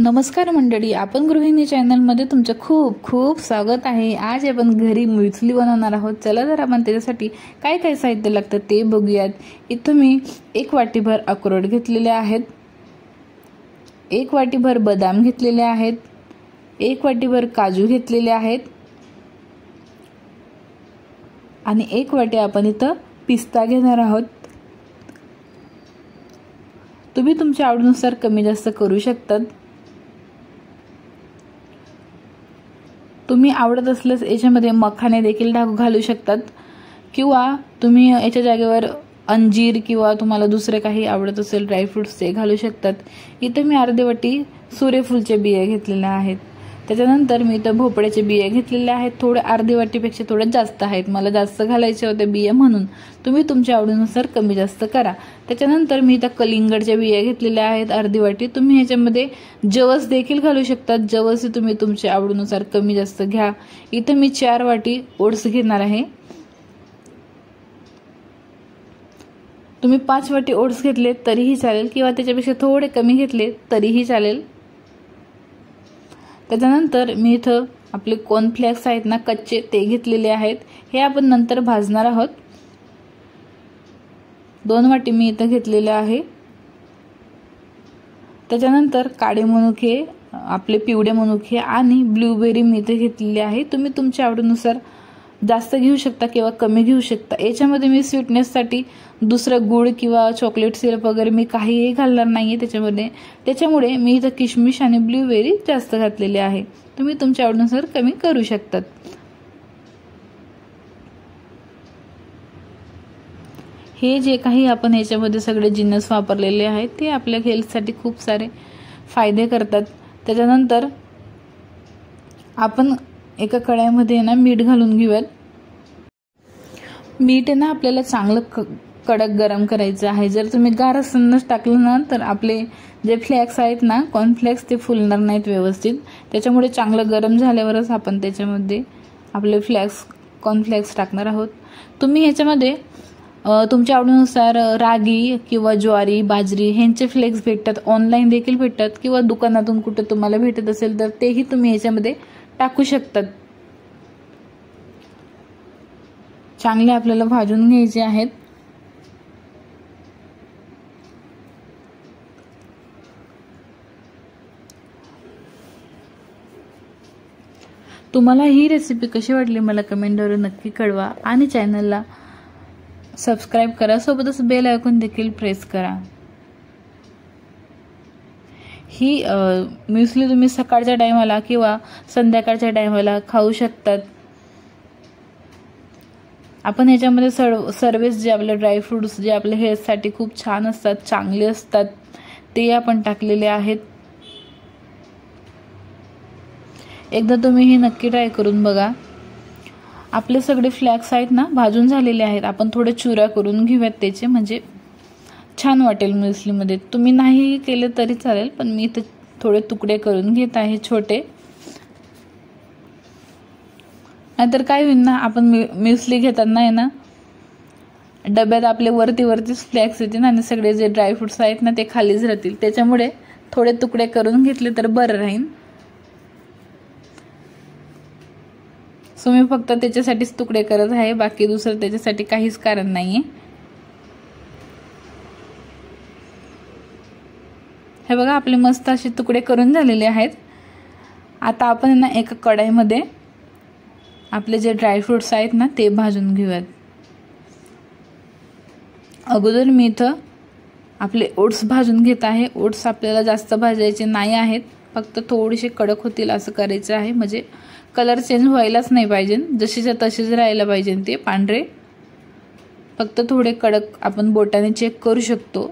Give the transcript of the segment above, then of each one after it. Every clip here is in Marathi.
नमस्कार मंडळी, आपण गृहिणी चॅनलमध्ये तुमचं खूप खूप स्वागत आहे। आज आपण घरी म्युस्ली बनवणार आहोत। चला तर आपण त्याच्यासाठी काय काय साहित्य लागतं ते बघूयात। इथं मी 1 वाटीभर अक्रोड घेतलेले आहेत, 1 वाटीभर बदाम घेतलेले आहेत, 1 वाटीभर काजू घेतलेले आहेत आणि 1 वाटी आपण इथं पिस्ता घेणार आहोत। तुम्ही तुमच्या आवडीनुसार कमी जास्त करू शकता। तुम्ही आवडत असल्यास याच्यामध्ये मखाने देखील घालू शकतात किंवा तुम्ही याच्या जागेवर अंजीर किंवा तुम्हाला दुसरे काही आवडत असेल ड्राय फ्रूट्स ते घालू शकतात। इथे मी अर्धी वाटी सूर्यफूलचे बिया घेतलेले आहेत। त्याच्यानंतर मी इथे भोपळ्याचे बिया घेतलेले आहेत, थोडे अर्धी वाटीपेक्षा थोडे जास्त आहेत, मला जास्त घालायचे होते बिया म्हणून। तुम्ही तुमच्या आवडीनुसार कमी जास्त करा। त्याच्यानंतर मी इथे कलिंगडच्या बिया घेतलेल्या आहेत अर्धी वाटी। तुम्ही ह्याच्यामध्ये जवस देखील घालू शकता, जवस तुम्ही तुमच्या आवडीनुसार कमी जास्त घ्या। इथे मी 4 वाटी ओट्स घेणार आहे। तुम्ही 5 वाटी ओट्स घेतले तरीही चालेल किंवा त्याच्यापेक्षा थोडे कमी घेतले तरीही चालेल। त्याच्यानंतर मी इथं आपले कॉर्नफ्लेक्स आहेत ना कच्चे ते घेतलेले आहेत, हे आपण नंतर भाजणार आहोत। 2 वाटी मी इथं घेतलेले आहे। त्याच्यानंतर काळे मनुके, आपले पिवळे मनुके आणि ब्लूबेरी मी इथे घेतलेले आहे। तुम्ही तुमच्या आवडीनुसार जास्त घेऊ शकता किंवा कमी घेऊ शकता। याच्यामध्ये मी स्वीटनेससाठी दुसरं गुळ किंवा चॉकलेट सिरप वगैरे मी काहीही घालणार नाहीये त्याच्यामुळे मी इथं किशमिश आणि ब्लूबेरी जास्त घातलेले आहे। तुम्ही तुमच्या आवडीनुसार कमी करू शकतात। हे जे काही आपण याच्यामध्ये सगळे जिन्नस वापरलेले आहेत ते आपल्या हेल्थसाठी खूप सारे फायदे करतात। त्याच्यानंतर आपण एका कढईमध्ये ना मीठ घालून घेऊयात। मीठ ना आपल्याला चांगलं कडक गरम करायचं आहे। जर तुम्ही गार असतानाच टाकलं ना तर आपले जे फ्लेक्स आहेत ना कॉर्नफ्लेक्स ते फुलणार नाहीत व्यवस्थित। त्याच्यामुळे चांगलं गरम झाल्यावरच आपण त्याच्यामध्ये आपले कॉर्नफ्लेक्स टाकणार आहोत। तुम्ही ह्याच्यामध्ये तुमच्या आवडीनुसार रागी किंवा ज्वारी, बाजरी ह्यांचे फ्लेक्स भेटतात, ऑनलाईन देखील भेटतात किंवा दुकानातून कुठे तुम्हाला भेटत असेल तर तेही तुम्ही याच्यामध्ये टाकू शकतात। चांगले आपल्याला भाजून घ्यायचे आहेत। तुम्हाला ही रेसिपी कशी वाटली मला कमेंटवर नक्की कळवा आणि चॅनलला सबस्क्राइब करा, सोबतच बेल आयकॉन देखील प्रेस करा। ही म्युस्ली तुम्ही सकाळच्या टायमाला किंवा संध्याकाळच्या टायमाला खाऊ शकतात। आपण याच्यामध्ये सर्वच जे आपले ड्रायफ्रुट्स जे आपल्या हेल्थसाठी खूप छान असतात, चांगले असतात ते आपण टाकलेले आहेत। एकदा तुम्ही हे नक्की ट्राय करून बघा। आपले सगळे फ्लॅक्स आहेत ना भाजून झालेले आहेत, आपण थोडे चुरा करून घेऊयात त्याचे, म्हणजे छान वाटेल म्युस्लीमध्ये। तुम्ही नाही केले तरी चालेल, पण मी इथे थोडे तुकडे करून घेत आहे छोटे। नाहीतर काय होईल ना, आपण म्युस्ली घेताना आहे ना डब्यात आपले वरतीच फ्लॅक्स येतील आणि सगळे जे ड्रायफ्रुट्स आहेत ना ते खालीच राहतील। त्याच्यामुळे थोडे तुकडे करून घेतले तर बरं राहील। सो मी फक्त त्याच्यासाठीच तुकडे करत आहे, बाकी दुसरं त्याच्यासाठी काहीच कारण नाहीये। हे बघा आपले मस्त असे तुकडे करून झालेले आहेत। आता आपण ना एका कढईमध्ये आपले जे ड्रायफ्रुट्स आहेत ना ते भाजून घेऊयात। अगोदर मी इथं आपले ओट्स भाजून घेत आहे। ओट्स आपल्याला जास्त भाजायचे नाही आहेत, फक्त थोडेसे कडक होतील असं करायचं आहे, म्हणजे कलर चेंज व्हायलाच नाही पाहिजे, जसेच्या तसेच राहायला पाहिजे ते पांढरे। फक्त थोडे कडक आपण बोटाने चेक करू शकतो,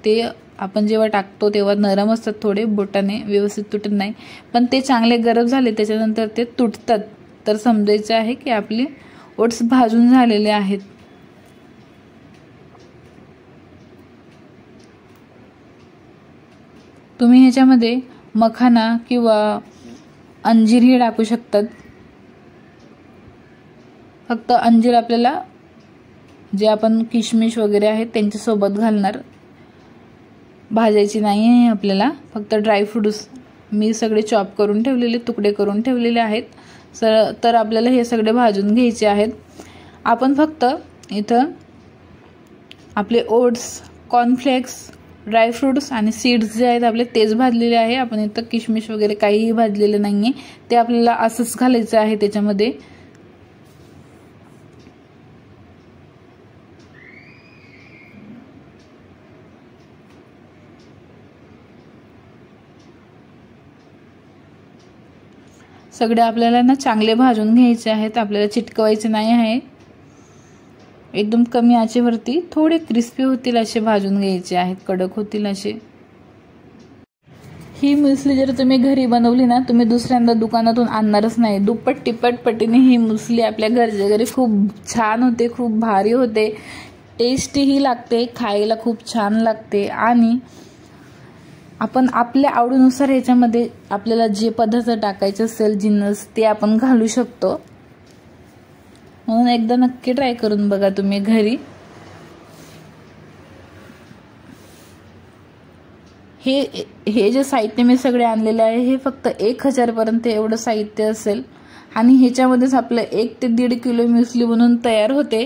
ते आपण जेव्हा टाकतो तेव्हा नरम असतात थोडे, बोटाने व्यवस्थित तुटत नाही, पण ते चांगले गरम झाले त्याच्यानंतर ते तुटतात, तर समजायचं आहे की आपले ओट्स भाजून झालेले आहेत। तुम्ही ह्याच्यामध्ये मखाना किंवा अंजीर हे टाकू शकतात। फक्त अंजीर आपल्याला जे आपण किशमिश वगैरे आहेत त्यांच्यासोबत घालणार, भाजायची नाही आहे आपल्याला, फक्त ड्रायफ्रुट्स मी सगळे चॉप करून ठेवलेले, तुकडे करून ठेवलेले आहेत. तर आपल्याला हे सगळे भाजून घ्यायचे आहेत. आपण फक्त इथं आपले ओट्स, कॉर्नफ्लेक्स, ड्रायफ्रूट्स आणि सीड्स जे आहेत आपले तेच भाजलेले आहे. आपण इथं किशमिश वगैरे काहीही भाजलेलं नाहीये, ते आपल्याला असंच घालायचं आहे त्याच्यामध्ये. सगळे आपल्याला ना चांगले भाजून घ्यायचे आहेत, आपल्याला चिटकवायचे नाही आहे. एकदम कमी आचेवरती थोडे क्रिस्पी होतील असे भाजून घ्यायचे आहेत, कडक होतील असे. ही मुसली जर तुम्ही घरी बनवली ना, तुम्ही दुसऱ्यांदा दुकानातून आणणारच नाही. दुप्पट तिप्पट पटीने ही मुसली आपल्या घरच्या घरी खूप छान होते, खूप भारी होते, टेस्टीही लागते, खायला खूप छान लागते. आणि आपण आपल्या आवडीनुसार ह्याच्यामध्ये आपल्याला जे पदार्थ टाकायचे असेल, जिन्नस, ते आपण घालू शकतो. म्हणून एकदा नक्की ट्राय करून बघा तुम्ही घरी. हे जे साहित्य मी सगळे आणलेले आहे, हे फक्त 1000 पर्यंत एवढं साहित्य असेल. आणि ह्याच्यामध्येच आपलं 1 ते 1.5 किलो मुसली बनवून तयार होते.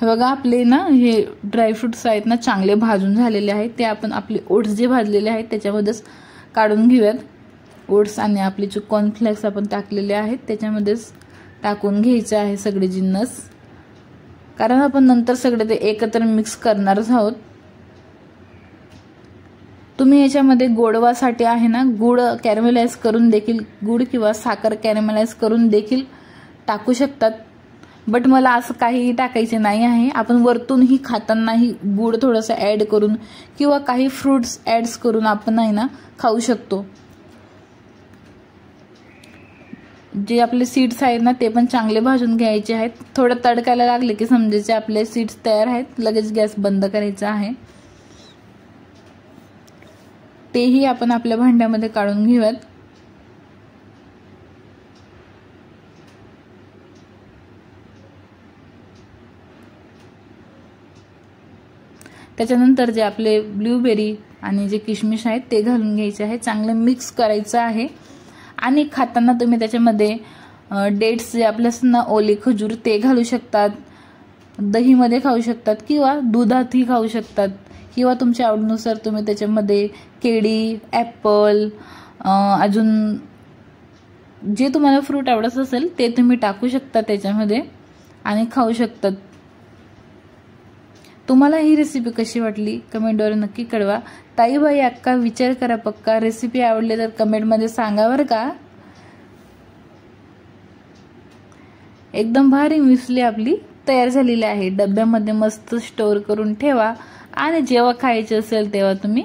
हे बघा, आपले ना हे ड्रायफ्रुट्स आहेत ना चांगले भाजून झालेले आहेत. ते आपण आपले ओट्स जे भाजलेले आहेत त्याच्यामध्येच काढून घेऊयात. ओट्स आणि आपले जे कॉर्नफ्लेक्स आपण टाकलेले आहेत त्याच्यामध्येच टाकून घ्यायचे आहे सगळे जिन्नस, कारण आपण नंतर सगळे ते एकत्र मिक्स करणारच आहोत. तुम्ही याच्यामध्ये गोडवासाठी आहे ना गुळ कॅरमेलाइज करून देखील, गुळ किंवा साखर कॅरमेलाइज करून देखील टाकू शकतात. बट मला असं काहीही टाकायचे नाही आहे. आपण वरतूनही खातानाही गुळ थोडंसं ॲड करून किंवा काही फ्रूट्स ॲड्स करून आपण आहे ना खाऊ शकतो. जे आपले सीड्स आहेत ना ते पण चांगले भाजून घ्यायचे आहेत. थोडं तडकायला लागले की समजायचे आपले सीड्स तयार आहेत. लगेच गॅस बंद करायचा आहे. तेही आपण आपल्या भांड्यामध्ये काढून घेऊयात. त्याच्यानंतर जे आपले ब्लूबेरी आणि जे किशमिश आहेत ते घालून घ्यायचे आहे. चांगलं मिक्स करायचं आहे. आणि खाताना तुम्ही त्याच्यामध्ये डेट्स जे आपले असतात ना, ओले खजूर, ते घालू शकतात. दहीमध्ये खाऊ शकतात किंवा दुधातही खाऊ शकतात. किंवा तुमच्या आवडीनुसार तुम्ही त्याच्यामध्ये केळी, ॲपल, अजून जे तुम्हाला फ्रूट आवडत असेल ते तुम्ही टाकू शकता त्याच्यामध्ये आणि खाऊ शकतात. तुम्हाला ही रेसिपी कशी वाटली कमेंटद्वारे नक्की कळवा. ताई बाई अक्का विचार करा पक्का. रेसिपी आवडली तर कमेंटमध्ये सांगा बरं का. एकदम भारी मुसली आपली तयार झालेली आहे. डब्यामध्ये मस्त स्टोर करून ठेवा आणि जेव्हा खायचे असेल तेव्हा तुम्ही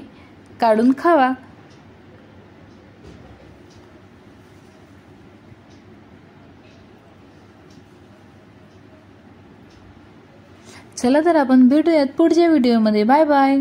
काढून खावा. चला तर आपण भेटूयात पुढच्या व्हिडिओमध्ये. Bye bye.